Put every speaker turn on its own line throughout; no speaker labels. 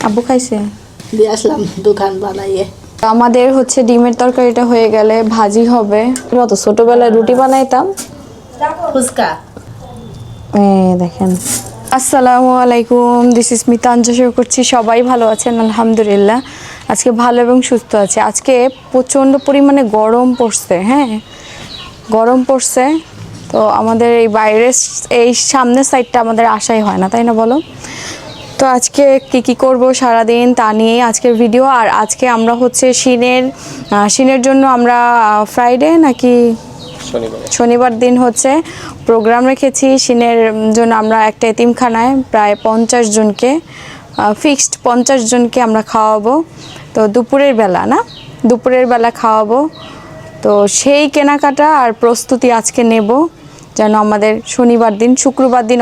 আব্বু খাইছে
দিয়ে আসলাম দোকান বানাইয়ে।
আমাদের হচ্ছে ডিমের তরকারিটা হয়ে গেলে ভাজি হবে। কত ছোটবেলায় রুটি বানাইতাম
ফুচকা।
দেখেন। আসসালামু আলাইকুম, দিস ইজ মিতাঞ্জ। করছি সবাই ভালো আছেন আলহামদুলিল্লাহ। আজকে ভালো এবং সুস্থ আছে। আজকে প্রচণ্ড পরিমাণে গরম পড়ছে। হ্যাঁ, গরম পড়ছে। তো আমাদের এই বাইরের এই সামনের সাইডটা আমাদের আশাই হয় না, তাই না বলো? তো আজকে কি করব সারাদিন তা নিয়েই আজকের ভিডিও। আর আজকে আমরা হচ্ছে শিনের জন্য আমরা ফ্রাইডে নাকি শনিবার দিন হচ্ছে প্রোগ্রাম রেখেছি। শিনের জন্য আমরা একটা এতিমখানায় প্রায় 50 জনকে ফিক্সড 50 জনকে আমরা খাওয়াবো। তো দুপুরের বেলা খাওয়াবো। তো সেই কেনাকাটা আর প্রস্তুতি আজকে নেব, যেন আমাদের শনিবার দিন, শুক্রবার দিন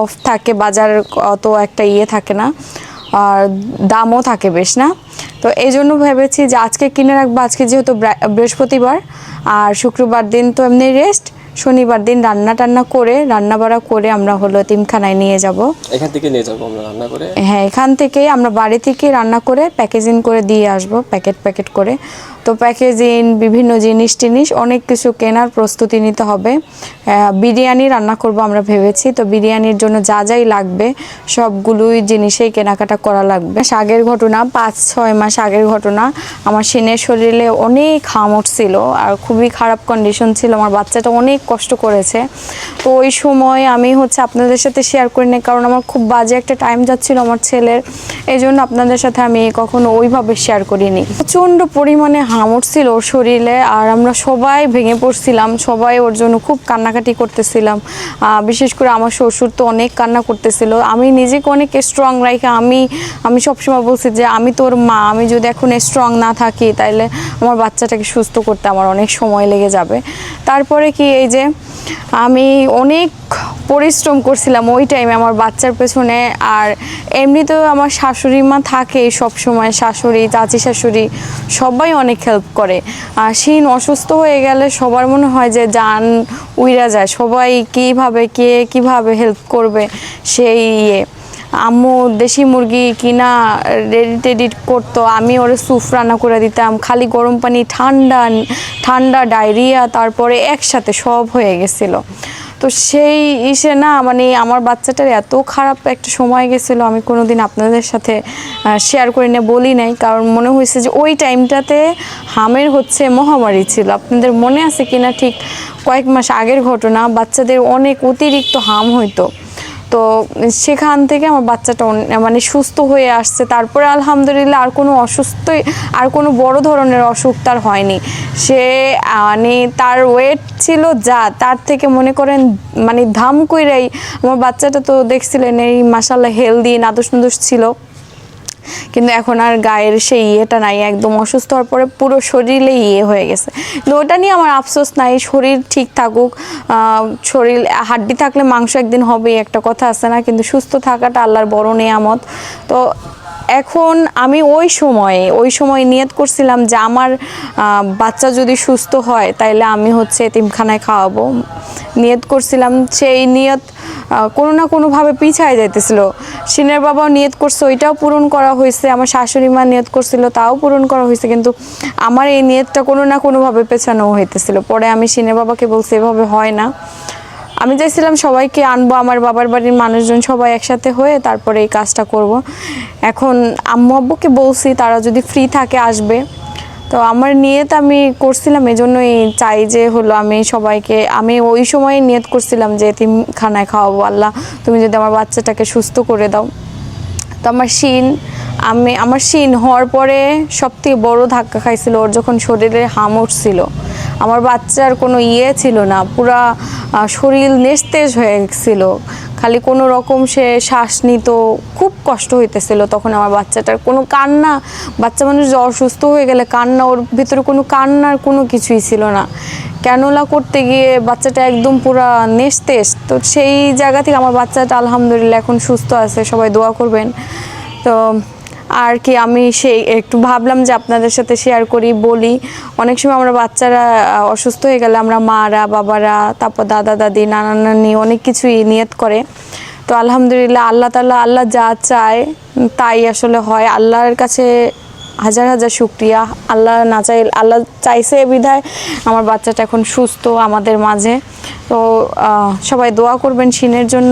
অফ থাকে, বাজার অত একটা থাকে না আর দামও থাকে বেশ না। তো এই জন্য ভেবেছি যে আজকে কিনে রাখবো। আজকে যেহেতু বৃহস্পতিবার আর শুক্রবার দিন তো এমনি রেস্ট, শনিবার দিন রান্না করে আমরা হলো এতিমখানায় নিয়ে যাব।
এখান থেকে নিয়ে যাব আমরা রান্না করে।
হ্যাঁ, এখান থেকে আমরা বাড়ি থেকে রান্না করে প্যাকেজিং করে দিয়ে আসব, প্যাকেট করে। তো প্যাকেজিং, বিভিন্ন জিনিস অনেক কিছু কেনার প্রস্তুতি নিতে হবে। বিরিয়ানি রান্না করব আমরা ভেবেছি। তো বিরিয়ানির জন্য যাই লাগবে সবগুলোই জিনিসেই কেনাকাটা করা লাগবে। আগের ঘটনা, 5-6 মাস আগের ঘটনা। আমার শিনের শরীরে অনেক হাম উঠছিল আর খুবই খারাপ কন্ডিশন ছিল। আমার বাচ্চাটা অনেক কষ্ট করেছে। তো ওই সময় আমি হচ্ছে আপনাদের সাথে শেয়ার করি না, কারণ আমার খুব বাজে একটা টাইম যাচ্ছিল আমার ছেলের। এই জন্য আপনাদের সাথে আমি কখনো ওইভাবে শেয়ার করিনি। প্রচণ্ড পরিমাণে হাম উঠছিল ওর শরীরে আর আমরা সবাই ভেঙে পড়ছিলাম। সবাই ওর জন্য খুব কান্নাকাটি করতেছিলাম। বিশেষ করে আমার শ্বশুর তো অনেক কান্না করতেছিল। আমি নিজেকে অনেক স্ট্রং রাখি। আমি সবসময় বলছি যে আমি তোর মা, আমি যদি এখন স্ট্রং না থাকি তাহলে আমার বাচ্চাটাকে সুস্থ করতে আমার অনেক সময় লেগে যাবে। তারপরে কি, এই যে আমি অনেক পরিশ্রম করছিলাম ওই টাইমে আমার বাচ্চার পেছনে। আর এমনিতেও আমার শাশুড়ি মা থাকে সব সময়, শাশুড়ি, চাচি শাশুড়ি সবাই অনেক হেল্প করে। আর শিন অসুস্থ হয়ে গেলে সবার মনে হয় যে জান উইরা যায়, সবাই কিভাবে হেল্প করবে সেই আম্মু দেশি মুরগি কিনা রেডি করতো, আমি ওর স্যুপ রান্না করে দিতাম। খালি গরম পানি, ঠান্ডা ডায়রিয়া, তারপরে একসাথে সব হয়ে গেছিলো। তো সেই না, মানে আমার বাচ্চাটার এত খারাপ একটা সময় গেছিলো, আমি কোনোদিন আপনাদের সাথে শেয়ার করে বলি নাই, কারণ মনে হয়েছে যে ওই টাইমটাতে হামের হচ্ছে মহামারী ছিল। আপনাদের মনে আছে কিনা ঠিক কয়েক মাস আগের ঘটনা, বাচ্চাদের অনেক অতিরিক্ত হাম হইতো। তো সেখান থেকে আমার বাচ্চাটা মানে সুস্থ হয়ে আসছে। তারপরে আলহামদুলিল্লাহ আর কোনো বড় ধরনের অসুখ তার হয়নি। সে মানে তার ওয়েট ছিল তার থেকে মনে করেন মানে ধাম কইরাই আমার বাচ্চাটা তো দেখছিলেন এই মাশাআল্লাহ হেলদি নাদুস ছিল। কিন্তু এখন আর গায়ের সেই নাই, একদম অসুস্থ হওয়ার পরে পুরো শরীরে হয়ে গেছে। কিন্তু ওটা নিয়ে আমার আফসোস নাই। শরীর ঠিক থাকুক, শরীর হাড্ডি থাকলে মাংস একদিন হবেই, একটা কথা আছে না? কিন্তু সুস্থ থাকাটা আল্লাহর বড় নেয়ামত। তো এখন আমি ওই সময় নিয়ত করছিলাম যে আমার বাচ্চা যদি সুস্থ হয় তাইলে আমি হচ্ছে এতিমখানায় খাওয়াবো, নিয়ত করছিলাম। সেই নিয়ত কোনো না কোনোভাবে পিছায় যাইতেছিল। শিনের বাবাও নিয়ত করছে, ওইটাও পূরণ করা হয়েছে। আমার শাশুড়ি মা নিয়ত করছিল, তাও পূরণ করা হয়েছে। কিন্তু আমার এই নিয়তটা কোনো না কোনোভাবে পেছানোও হইতেছিল। পরে আমি শিনের বাবাকে বলছি এভাবে হয় না। আমি চাইছিলাম সবাইকে আনবো, আমার বাবার বাড়ির মানুষজন সবাই একসাথে হয়ে তারপরে এই কাজটা করব। এখন আম্মু আব্বুকে বলছি তারা যদি ফ্রি থাকে আসবে। তো আমার নিয়ত আমি করছিলাম, এজন্যই চাই যে হলো আমি ওই সময় নিয়ত করছিলাম যে এতিমখানায় খাওয়াবো। আল্লাহ তুমি যদি আমার বাচ্চাটাকে সুস্থ করে দাও। তো আমার শিন হওয়ার পরে সবথেকে বড় ধাক্কা খাইছিল ওর যখন শরীরে হাম উঠছিল। আমার বাচ্চার কোনো ছিল না, পুরা শরীর নিস্তেজ হয়ে গেছিল। খালি কোনো রকম সে শ্বাস নিত, খুব কষ্ট হইতেছিল তখন আমার বাচ্চাটার। কোনো কান্না, বাচ্চা মানুষ যে অসুস্থ হয়ে গেলে কান্না, ওর ভিতরে কোনো কান্নার কোনো কিছুই ছিল না। ক্যানোলা করতে গিয়ে বাচ্চাটা একদম পুরা নিস্তেজ। তো সেই জায়গা থেকে আমার বাচ্চাটা আলহামদুলিল্লাহ এখন সুস্থ আছে, সবাই দোয়া করবেন। তো আর কি, আমি সেই একটু ভাবলাম যে আপনাদের সাথে শেয়ার করি, বলি। অনেক সময় আমরা বাচ্চারা অসুস্থ হয়ে গেলে আমরা মারা, বাবারা, তারপর দাদা দাদি, নানা নানি অনেক কিছুই নিয়ত করে। তো আলহামদুলিল্লাহ আল্লাহ তাআলা আল্লাহ যা চায় তাই আসলে হয়। আল্লাহর কাছে হাজার হাজার শুকরিয়া। আল্লাহ না চাই, আল্লাহ চাইছে বিধায় আমার বাচ্চাটা এখন সুস্থ আমাদের মাঝে। তো সবাই দোয়া করবেন শিনের জন্য।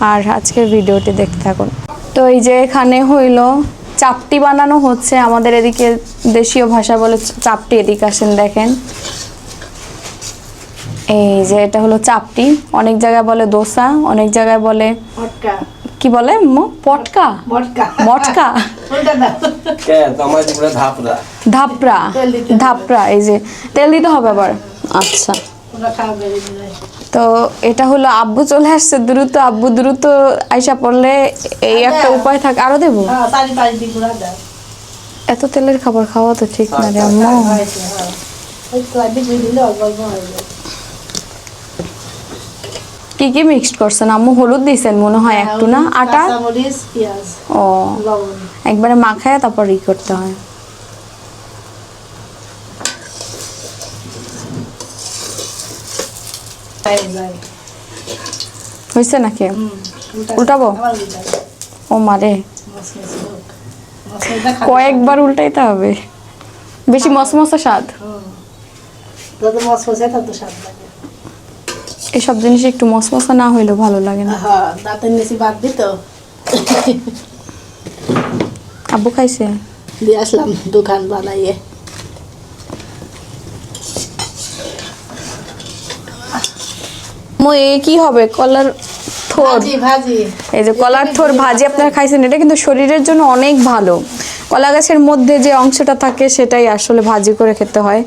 আর আজকের ভিডিওটি দেখতে থাকুন। তো এই যে এখানে হইলো চাপটি বানানো হচ্ছে, আমাদের এদিকে দেশীয় ভাষা বলে চাপটি। এদিকে আসেন দেখেন, এই যে এটা হলো চাপটি। অনেক জায়গায় বলে দোসা, অনেক জায়গায় বলে
মটকা
কি বলে পটকা,
মটকা
মটকা,
ওটা দাও।
আমার জীবনে ধাপড়া।
ধাপড়া,
তেল দিতে হবে।
ধাপড়া। এই যে তেল দিতে হবে আবার। আচ্ছা,
ওটা খাওয়া বেরিয়ে যায়।
তো এটা হলো আব্বু চলে আসছে দ্রুত। আব্বু দ্রুত আইসা পড়লে এই একটা উপায় থাকে। আরো দেবো?
হ্যাঁ, পানি দিয়ে গুঁড়া দাও।
এত তেলের খাবার খাওয়া তো ঠিক না রে আম্মু।
হয়েছে, হ্যাঁ। ওই তো আর দিয়ে দিলে অল্প অল্প হয়ে যায়।
কি কি মিক্সড করছেন আম্মু? হলুদ দিয়েছেন মনে হয় একটু, না? আটা?
কাঁচামরিচ, পেঁয়াজ,
ও,
লবণ।
একবারে মাখায় তারপর করতে হয়।
হয়ে যায়।
হয়েছে নাকি?
উল্টা-
উল্টাবো?
আবার উল্টাই।
ও মারে,
মচমচে হোক। মচমচে খাবে।
কয়েকবার উল্টাইতে হবে, বেশি মসমসে স্বাদ।
যত মচমচে তত স্বাদ লাগে।
এসব জিনিস একটু মসমসা না হইলেও ভালো লাগে না।
হ্যাঁ, দাঁতের নিচে বাদ দিত।
আব্বু খাইছে?
দিয়ে আসলাম দোকান বানাইয়ে।
এ কি হবে? কলার থোর।
ভাজি ভাজি।
এই যে কলার থোর ভাজি আপনারা খাইছেন, এটা কিন্তু শরীরের জন্য অনেক ভালো। কলা গাছের মধ্যে যে অংশটা থাকে সেটাই আসলে ভাজি করে খেতে হয়।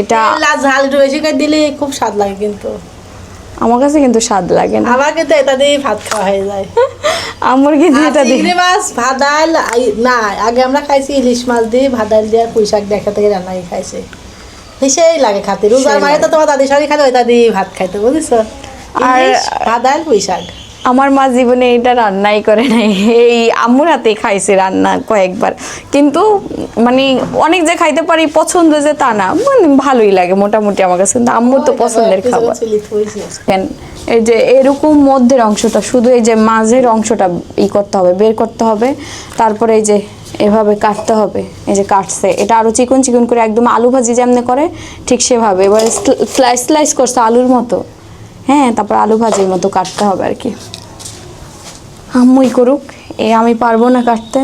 এটা
তেল আর ঝাল একটু বেশি করে দিলে খুব স্বাদ লাগে, কিন্তু
আমার কাছে কিন্তু স্বাদ লাগে না।
আমার কিন্তু এটা দিয়ে ভাত খাওয়া হয়ে যায়।
আমার কিন্তু
আর
এটা
চিংড়ি মাছ ভাত ডাল না, আগে আমরা খাইছি ইলিশ মাছ দিয়ে ভাত ডাল দিয়ে আর পুঁই শাক দেখা থেকে রান্না করে খাইছে। সেই লাগে খাতে। রোজার মায়ে তো তোমার দাদি শাড়ি খাতে ওইটা দিয়ে ভাত খাইতে, বুঝেছো?
আর
ইলিশ, ভাত ডাল, পুঁই শাক।
আমার মা জীবনে এটা রান্নাই করে নাই। এই আম্মুর হাতে খাইছে রান্না কয়েকবার, কিন্তু মানে অনেক যে খাইতে পারি পছন্দ যে তা না, মানে ভালোই লাগে মোটামুটি আমার কাছে। কিন্তু আম্মুর তো পছন্দের খাবার। কেন, এই যে এরকম মধ্যের অংশটা, শুধু এই যে মাঝের অংশটা করতে হবে, বের করতে হবে। তারপরে এই যে এভাবে কাটতে হবে। এই যে কাটছে, এটা আরো চিকন চিকন করে, একদম আলু ভাজি যেমনি করে ঠিক সেভাবে। এবার স্লাইস স্লাইস করছে আলুর মতো। হ্যাঁ, তারপর আলু ভাজির মতো কাটতে হবে আর কি। আম্মুই করুক, আমি পারবো না কাটতে।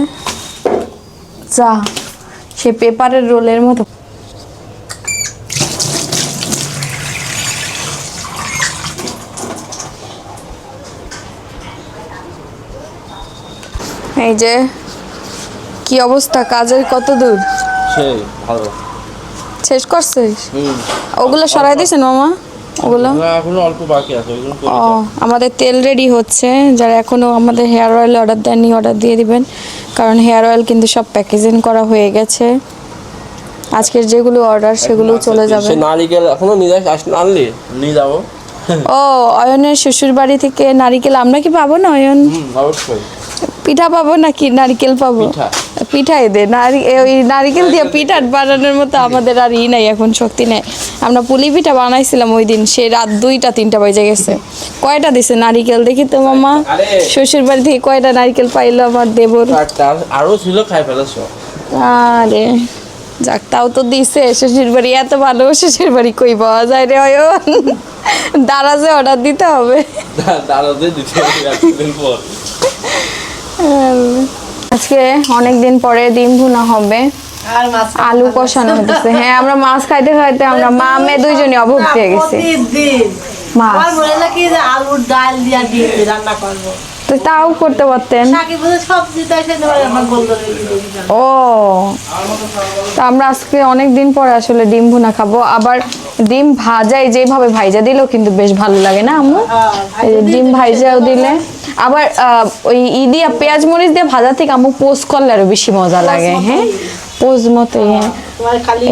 যা, সে পেপারের রোলের মতো। এই যে কি অবস্থা, কাজের কত দূর?
সেই ভালো।
শেষ করছিস? ওগুলো সরাই দিয়েছেন মামা? ওগুলো
এখনো অল্প বাকি আছে, ওইগুলো
ও, আমাদের তেল রেডি হচ্ছে। যারা এখনো আমাদের হেয়ার অয়েল অর্ডার দেননি, অর্ডার দিয়ে দিবেন, কারণ হেয়ার অয়েল কিন্তু সব প্যাকেজিং করা হয়ে গেছে। আজকের যেগুলো অর্ডার সেগুলো চলে যাবে।
সে নারিকেল এখনো নিয়ে আনলি? নিয়ে যাবো।
ও, অয়নের শ্বশুর বাড়ি থেকে নারিকেল আমরা কি পাবো না অয়ন?
অবশ্যই।
পিঠা পাবো নাকি নারিকেল পাবো?
পিঠা।
পিঠাই দে। ওই নারিকেল দিয়ে পিঠা বানানোর মতো আমাদের আর নাই, এখন শক্তি নেই। আমরা পুলি পিঠা বানাইছিলাম ওই দিন, সে রাত 2টা-3টা বেজে গেছে। কয়টা দিছে নারিকেল দেখি তো মামা? শ্বশুর বাড়ি থেকে কয়টা নারিকেল পাইলো আমার দেবর?
আরো ছিল, খাই ফেলেছো।
আরে যাক, তাও তো দিছে। শ্বশুর বাড়ি এত ভালো, শ্বশুর বাড়ি কই পাওয়া যায় রে অয়ন? দারাজে অর্ডার দিতে হবে।
দাঁড়াতে দিতে হবে একদিন পর।
আজকে অনেক দিন পরে ডিম ভুনা হবে,
আর মাছ
আলু কষানো হতেছে। হ্যাঁ, আমরা মাছ খাইতে খাইতে আমরা মা মেয়ে দুইজনই অভুক্ত হয়ে গেছি।
প্রতিদিন
মাছ।
আমার মনে হয় কি যে আলুর ডাল দিয়া ডিম দিয়ে রান্না করবো।
তো তাও করতে পারতেন।
সাকিব বলে সবজি তাই খেতে পারে, আমার গোলদল
ও, তো আমরা আজকে অনেক দিন পরে আসলে ডিম ভুনা খাবো। আবার ডিম ভাজাই যেভাবে ভাইজা দিলেও কিন্তু বেশ ভালো লাগে না আম্মু? এই যে ডিম ভাইজাও দিলে, আবার ওই দিয়া পেঁয়াজ মরিচ দিয়ে ভাজা থেকে আম্মু পোস্ট করলে আরো বেশি মজা লাগে। হ্যাঁ, পোস্ট মতো। হ্যাঁ,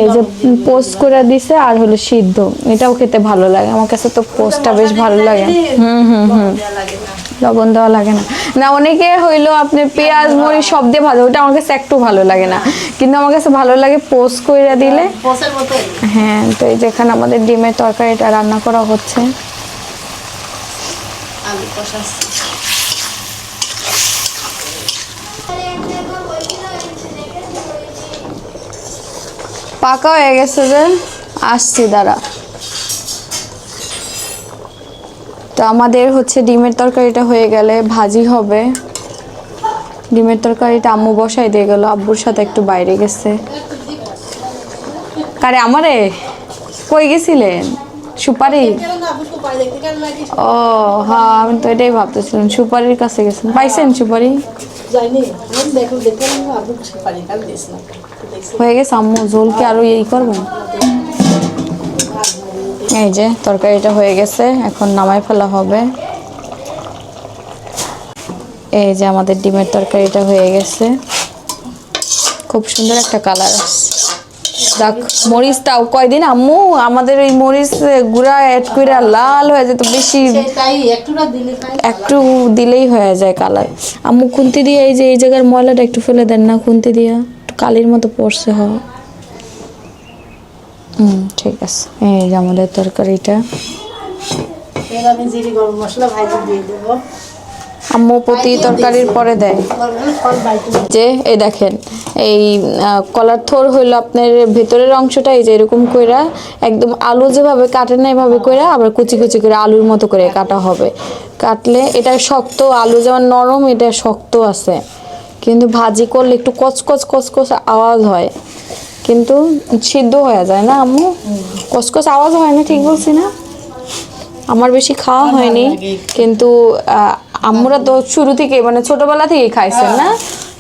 এই যে পোস্ট করে দিছে আর হলো সিদ্ধ, এটাও খেতে ভালো লাগে আমার কাছে। তো পোস্টটা বেশ ভালো লাগে। লবণ দেওয়া লাগে না। না, অনেকে হইলো আপনি পেঁয়াজ মরিচ সব দিয়ে ভাজা, ওটা আমার কাছে একটু ভালো লাগে না, কিন্তু আমার কাছে ভালো লাগে পোস্ট করে দিলে। হ্যাঁ, তো এই যেখানে আমাদের ডিমের তরকারিটা রান্না করা হচ্ছে। পাকা হয়ে গেছে যে, আসছি দাঁড়া। তো আমাদের হচ্ছে ডিমের তরকারিটা হয়ে গেলে ভাজি হবে। ডিমের তরকারিটা আম্মু বসাই দিয়ে গেল, আব্বুর সাথে একটু বাইরে গেছে। কারে আমারে কই গেছিলেন? সুপারি? ও হ্যাঁ, আমি তো এটাই ভাবতেছিলাম সুপারির কাছে গেছেন। পাইছেন সুপারি?
যাইনি, আমি দেখলাম আবু সুপারি কাল দিয়েছিলাম।
হয়ে গেছে আম্মু, ঝোলকে আরো এই করবেন? এই যে তরকারিটা হয়ে গেছে, এখন নামাই ফেলা হবে। এই যে আমাদের ডিমের তরকারিটা হয়ে গেছে, খুব সুন্দর একটা কালার আসছে। দেখ মরিচটাও কয়দিন আম্মু আমাদের ওই মরিচ গুঁড়া অ্যাড করে লাল হয়ে যেত, বেশি
সেটাই একটু না দিলে খাই।
একটু দিলেই হয়ে যায় কালার। আম্মু খুন্তি দিয়ে এই যে এই জায়গার ময়লাটা একটু ফেলে দেন না, খুন্তি দিয়া একটু কালির মতো পড়ছে। হয় ঠিক আছে। এই যে আমাদের তরকারিটা,
এর আমি জিরে গরম মশলা ভাজি দিয়ে দেবো।
আম্মু প্রতি তরকারির পরে দেয়।
ফল বাইতে
যে এই দেখেন এই কলার থোর হইলো আপনার ভেতরের অংশটা এই যে এরকম কইরা একদম আলু যেভাবে কাটে না এভাবে কইরা আবার কুচি কুচি করে আলুর মতো করে কাটা হবে। কাটলে এটা শক্ত, আলু যেমন নরম এটা শক্ত আছে, কিন্তু ভাজি করলে একটু কচকচ কচকচ আওয়াজ হয়, কিন্তু সিদ্ধ হয়ে যায় না আম্মু? কচকচ আওয়াজ হয় না, ঠিক বলছি না? আমার বেশি খাওয়া হয়নি, কিন্তু আম্মুরা তো শুরু থেকে মানে ছোটবেলা থেকেই খাইছেন না,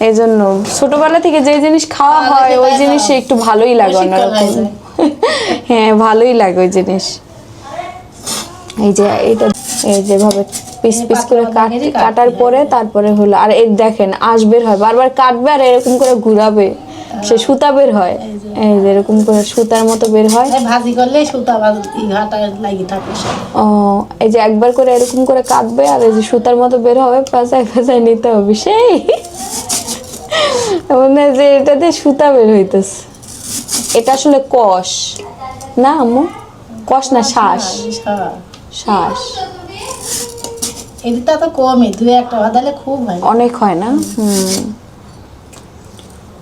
এই জন্য ছোটবেলা থেকে যে জিনিস খাওয়া হয় ওই জিনিস একটু ভালোই লাগে অন্যরকম। হ্যাঁ ভালোই লাগে ওই জিনিস। এই যে এইটা এই যেভাবে পিস পিস করে কাটার পরে তারপরে হলো, আর এই দেখেন আঁশ বের হয়, বারবার কাটবে আর এরকম করে ঘুরাবে, সে সুতা বের হয়। এই যে এরকম করে সুতার মতো বের হয়।
ভাজি করলে সুতা ঘাটা লাগি থাকে।
ও এই যে একবার করে এরকম করে কাটবে আর এই যে সুতার মতো বের হবে, পেঁচায় পেঁচায় নিতে হবে। সেই মানে যে এটা দিয়ে সুতা বের হইতেছে, এটা আসলে কষ না আম্মু? কষ না শ্বাস, শ্বাস।
এটা তো কমই, দুই একটা ভাদালে খুব হয়,
অনেক হয় না।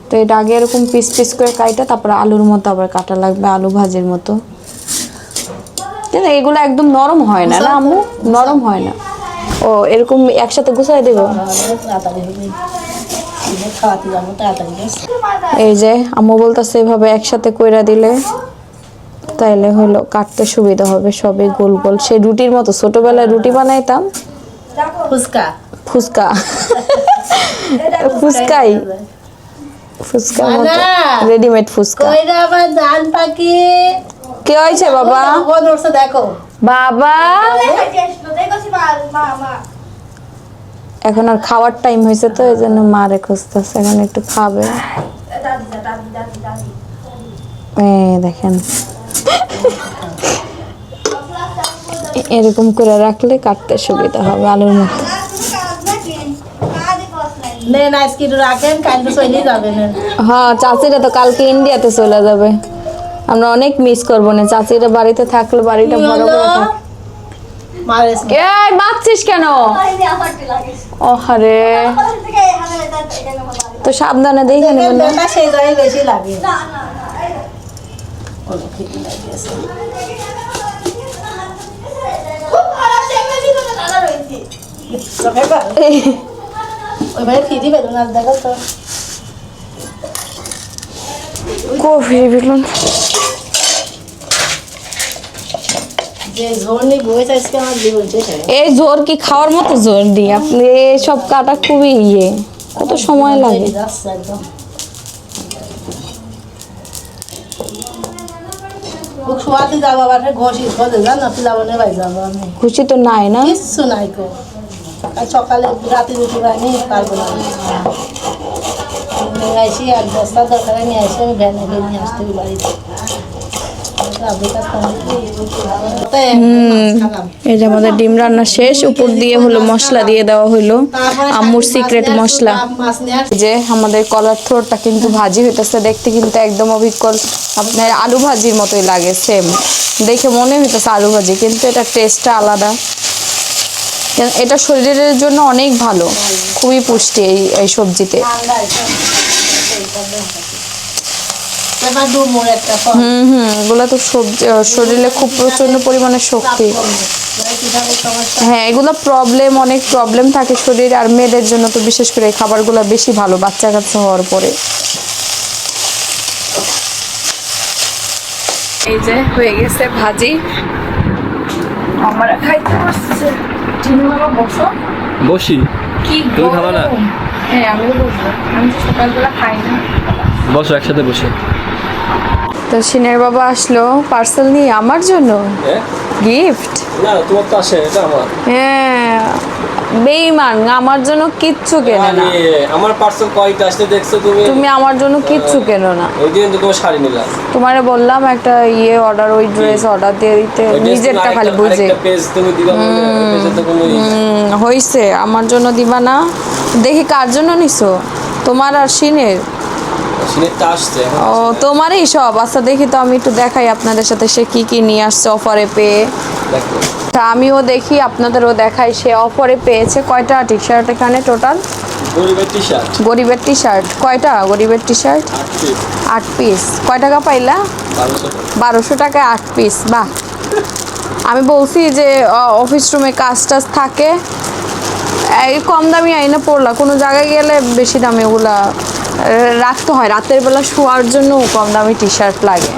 তো এটা আগে এরকম পিস পিস করে কাটা, তারপরে আলুর মতো আবার কাটা লাগবে, আলু ভাজির মতো। কিন্তু এগুলো একদম নরম হয় না, না আম্মু? নরম হয় না। ও এরকম একসাথে গুছাই দেবো।
খাওয়াতে যাবো তাড়াতাড়ি।
এই যে আম্মু বলতেছে এভাবে একসাথে কইরা দিলে তাইলে হলো কাটতে সুবিধা হবে, সবে গোল গোল। সে রুটির মতো ছোটবেলায় রুটি বানাইতাম,
ফুচকা
ফুচকা ফুচকাই ফুচকা রেডিমেড ফুচকা।
কইরা আমার ধান পাকি
কে হয়েছে বাবা?
কোন উঠছে দেখো
বাবা এখন আর খাওয়ার টাইম হয়েছে তো এই জন্য মারে খুঁজতেছে, এখন একটু খাবে। এই দেখেন এরকম করে রাখলে কাটতে সুবিধা হবে আলুর মতো।
নেন আজকে রাখেন, কাল তো চলে যাবেন।
হ্যাঁ চাচিরা তো কালকে ইন্ডিয়াতে চলে যাবে, আমরা অনেক মিস করবো না। চাচিরা বাড়িতে থাকলে বাড়িটা বড় করে থাকে। এই বাঁচছিস কেন? ওহারে তো সাবধানে দেখে নেবেন না।
সেই জায়গায় বেশি লাগে।
কফি বিলুন এই জোর কি খাওয়ার মতো জোর দিই আপনি? সব কাটা খুবই কত সময় লাগে। খুশি তো নাই না,
কিচ্ছু নাই কো। সকালে রাতে রুটি বানিয়ে পারবো না, নিয়ে আসি এক বস্তা দরকার নিয়ে আসি, আমি ভ্যানে করে নিয়ে আসতে হবে বাড়িতে।
এই যে আমাদের ডিম রান্না শেষ, উপর দিয়ে হলো মশলা দিয়ে দেওয়া হলো, আম্মুর সিক্রেট মশলা। যে আমাদের কলার থ্রোটটা কিন্তু ভাজি হইতেছে, দেখতে কিন্তু একদম অবিকল আপনার আলু ভাজির মতোই লাগে, সেম দেখে মনে হইতেছে আলু ভাজি, কিন্তু এটা টেস্টটা আলাদা। এটা শরীরের জন্য অনেক ভালো, খুবই পুষ্টি এই সবজিতে।
এবার ডুমুর একটা ফল
এগুলো তো সবজি শরীরে খুব প্রচন্ড পরিমাণে শক্তি।
পিঠার সমস্যা
হ্যাঁ, এগুলো প্রবলেম, অনেক প্রবলেম থাকে শরীরে, আর মেয়েদের জন্য তো বিশেষ করে এই খাবারগুলো বেশি ভালো বাচ্চা কাচ্চা হওয়ার পরে। এই যে হয়ে গেছে ভাজি, আমরা খাইতে বসছে। চিনি বাবা বসো।
বসি
কি
তুমি খাবা না?
গরম। হ্যাঁ, আমিও বসবো, আমি তো সকালবেলা খাই না।
বসো একসাথে বসে।
তো সিনের বাবা আসলো পার্সেল নিয়ে আমার জন্য গিফট।
না তোমার তো আসে, এটা আমার।
হ্যাঁ, বেঈমান, আমার জন্য কিচ্ছু কেনে না।
আমার পার্সেল কয়টা আসতে দেখছো তুমি?
তুমি আমার জন্য কিচ্ছু কেনো না।
ওই দিন তো তোমার শাড়ি নিলাম।
তোমারে বললাম একটা অর্ডার, ওই ড্রেস অর্ডার দিয়ে দিতে, নিজেরটা খালি বুঝে।
পেজ তুমি দিবা বলে ওই পেজে তো কোনো
হইছে, আমার জন্য দিবা না? দেখি কার জন্য নিছো, তোমার আর সিনের?
সিনেটটা আসছে এখন
ও, তোমারই সব। আচ্ছা দেখি তো, আমি একটু দেখাই আপনাদের সাথে সে কি কি নিয়ে আসছে অফারে পেয়ে।
দেখো।
তা আমিও দেখি, আপনাদেরও দেখাই সে অফারে পেয়েছে। কয়টা টি শার্ট এখানে টোটাল?
গরিবের টি শার্ট
গরিবের টি শার্ট কয়টা? গরিবের টি শার্ট 8 পিস। কয় টাকা পাইলা? 1200 টাকায় 8 পিস। বাহ, আমি বলছি যে অফিস রুমে কাজ টাজ থাকে, এই কম দামি আইনা পড়লা, কোনো জায়গায় গেলে বেশি দামে ওগুলা রাখতে হয়। রাতের বেলা শোয়ার জন্য কম দামি টি শার্ট লাগে,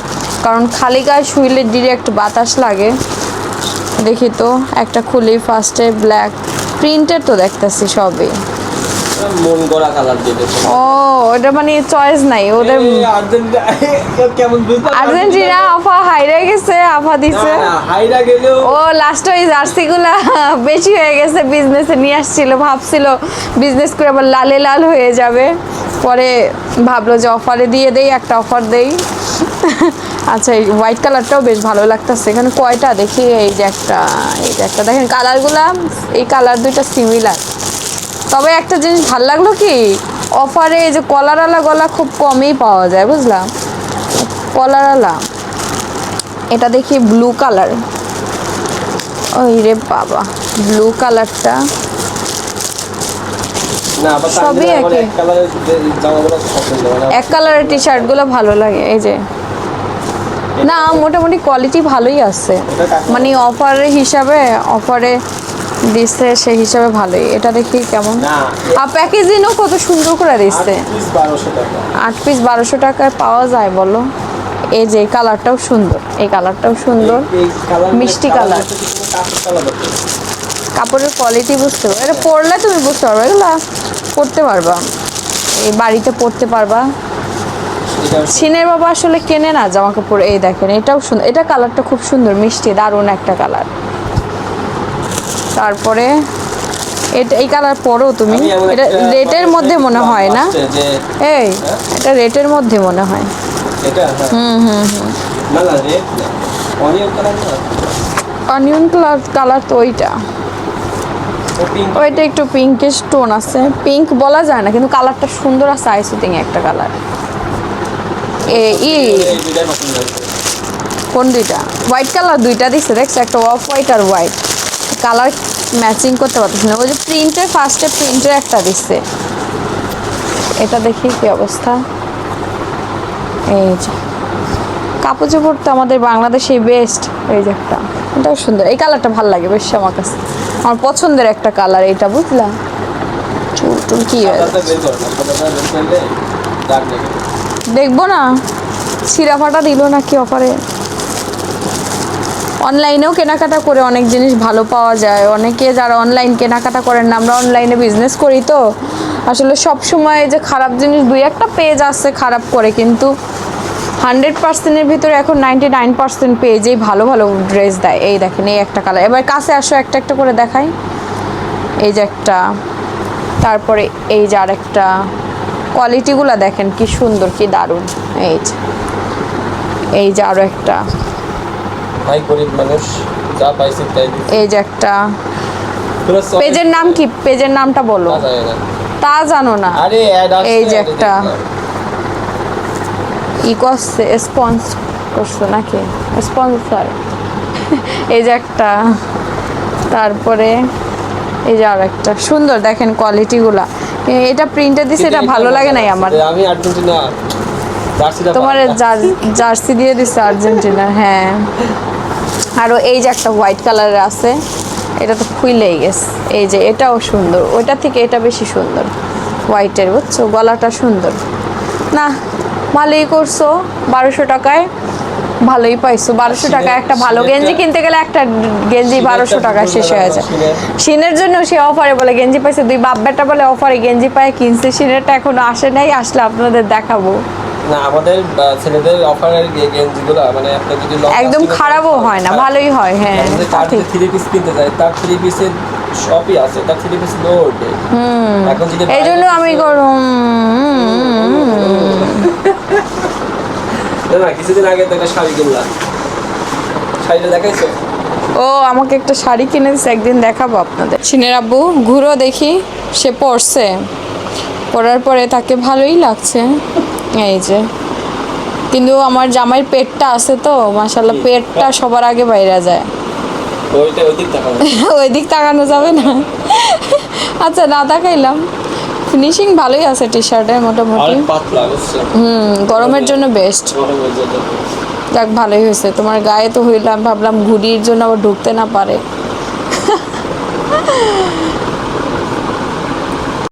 কারণ খালি গায়ে শুইলে ডিরেক্ট বাতাস লাগে। দেখি তো একটা খুলি ফার্স্টে। ব্ল্যাক প্রিন্টের তো দেখতেছি সবই।
মন গড়া কালার দিয়ে দেখো।
ও, ওটা মানে চয়েস নাই ওদের।
কেমন বুঝতে
আর্জেন্টিনা আফা হাইরা গেছে, আফা দিছে।
হাইরা গেলেও
ও লাস্ট ওই জার্সিগুলা বেশি হয়ে গেছে, বিজনেসে নিয়ে আসছিল, ভাবছিল বিজনেস করে আবার লালে লাল হয়ে যাবে, পরে ভাবলো যে অফারে দিয়ে দেই, একটা অফার দেই। আচ্ছা, এই হোয়াইট কালারটাও বেশ ভালো লাগতেছে। এখানে কয়টা দেখি, এই যে একটা, এই যে একটা দেখেন কালারগুলা, এই কালার দুইটা সিমিলার। তবে একটা জিনিস ভালো লাগলো কি, অফারে এই যে কলারওয়ালা গলা খুব কমই পাওয়া যায়, বুঝলাম। কলারওয়ালা এটা দেখি ব্লু কালার। ওই রে বাবা, ব্লু কালারটা
না আবার
সবই একই।
এক কালারের জামাগুলো পছন্দ হয় না।
এক কালারের টি শার্টগুলো ভালো লাগে। এই যে না, মোটামুটি কোয়ালিটি ভালোই আছে, মানে অফারের হিসাবে, অফারে দিচ্ছে সেই হিসাবে ভালোই। এটা দেখি কেমন,
না
আর প্যাকেজিংও কত সুন্দর করে দিচ্ছে।
1200 টাকা।
8 পিস 1200 টাকায় পাওয়া যায় বলো। এই যে এই কালারটাও সুন্দর, এই কালারটাও সুন্দর,
এই কালার
মিষ্টি কালার। কাপড়ের কোয়ালিটি বুঝতে পারবে, এটা পরলে তুমি বুঝতে পারবে, এগুলা পরতে পারবা, এই বাড়িতে পরতে পারবা। সিনের বাবা আসলে কেনে না জামা কাপড়। এই দেখেন, এটাও সুন্দর, এটা কালারটা খুব সুন্দর, মিষ্টি, দারুণ একটা কালার। তারপরে এটা, এই কালার পরো তুমি, এটা রেটের মধ্যে মনে হয় না? এই এটা রেটের মধ্যে মনে হয়।
এটা না না রেড না, অনিয়ন কালার না,
অনিয়ন কালার তো ওইটা, ওইটা একটু পিঙ্কিশ টোন আছে, পিঙ্ক বলা যায় না কিন্তু কালারটা সুন্দর আছে, আইসুতিং একটা কালার। কোন দুইটা? হোয়াইট কালার দুইটা দিচ্ছে, দেখছো, একটা অফ হোয়াইট আর হোয়াইট কালার ম্যাচিং করতে পারতেছি না। ওই যে প্রিন্টের, ফার্স্টে প্রিন্টের একটা দিচ্ছে, এটা দেখি কি অবস্থা। এই যে কাপড় চোপড় তো আমাদের বাংলাদেশে বেস্ট। এই যে একটা, এটাও সুন্দর, এই কালারটা ভালো লাগে বেশ আমার কাছে, আমার পছন্দের একটা কালার এটা, বুঝলাম। চুল টুল কি হয়ে যাচ্ছে? দেখবো না, ছিঁড়া ফাটা দিল নাকি অফারে। অনলাইনেও কেনাকাটা করে অনেক জিনিস ভালো পাওয়া যায়। অনেকে যারা অনলাইন কেনাকাটা করেন না, আমরা অনলাইনে বিজনেস করি তো আসলে সব সময় যে খারাপ জিনিস দুই একটা পেজ আছে খারাপ করে, কিন্তু 100%-এর ভিতরে এখন 99% পেজেই ভালো ভালো ড্রেস দেয়। এই দেখেন, এই একটা কালার, এবার কাছে আসো, একটা একটা করে দেখাই। এই যে একটা, তারপরে এই যে আর একটা, কোয়ালিটিগুলো দেখেন কি সুন্দর, কি দারুণ। এই যে আরো একটা,
ভাই গরিব মানুষ যা পাইছে তাই দিচ্ছে।
এই যে একটা, পেজের নাম কি? পেজের নামটা বলো। তা জানো না?
আরে অ্যাড আসছে।
এই যে একটা করছে, স্পন্সর করছে নাকি, স্পন্সর। এই যে একটা, তারপরে এই যে আর একটা সুন্দর, দেখেন কোয়ালিটিগুলা। এটা প্রিন্টে দিছে, এটা ভালো লাগে নাই আমার।
আমি আর্জেন্টিনা জার্সিটা
তোমার জার্সি দিয়ে দিচ্ছে আর্জেন্টিনার, হ্যাঁ। আরও এই যে একটা হোয়াইট কালারের আছে, এটা তো খুইলেই গেছে। এই যে এটাও সুন্দর, ওইটা থেকে এটা বেশি সুন্দর হোয়াইটের, বুঝছো? গলাটা সুন্দর না, ভালোই করছো। 1200 টাকায় ভালোই পাইছো। 1200 টাকায় একটা ভালো গেঞ্জি কিনতে গেলে একটা গেঞ্জি 1200 টাকা শেষ হয়ে যায়। শিনের জন্য সে অফারে বলে গেঞ্জি পাইছে, দুই বাপ বেটা বলে অফারে গেঞ্জি পায় কিনছে। শিনেরটা এখনো আসে নাই, আসলে আপনাদের দেখাবো।
না, আমাদের ছেলেদের অফারের গেঞ্জিগুলো মানে আপনার যদি
একদম খারাপও হয় না, ভালোই হয়, হ্যাঁ।
তার যে 3 পিস কিনতে যায়, তার 3 পিসের শপই আছে, তার 3 পিস লোড। এখন যদি
এই জন্য আমি
না, কিছুদিন আগে তো একটা শাড়ি কিনলাম, শাড়িটা দেখাইছো?
ও আমাকে একটা শাড়ি কিনে দিচ্ছে, একদিন দেখাবো আপনাদের। শিনের আব্বু ঘুরো দেখি, সে পরছে, পরার পরে তাকে ভালোই লাগছে। এই যে, কিন্তু আমার জামাইয়ের পেটটা আছে তো, মাশাআল্লাহ, পেটটা সবার আগে বাইরে যায়।
ওইটা ওই দিক তাকাবো।
ওই দিক তাকানো যাবে না। আচ্ছা, না তাকাইলাম। ফিনিশিং ভালোই আছে টি শার্টের মোটামুটি।
অনেক পাতলা বুঝছো?
গরমের জন্য বেস্ট।
গরমের জন্য।
যাক, ভালোই হয়েছে। তোমার গায়ে তো হইলাম, ভাবলাম ঘুড়ির জন্য আবার ঢুকতে না পারে।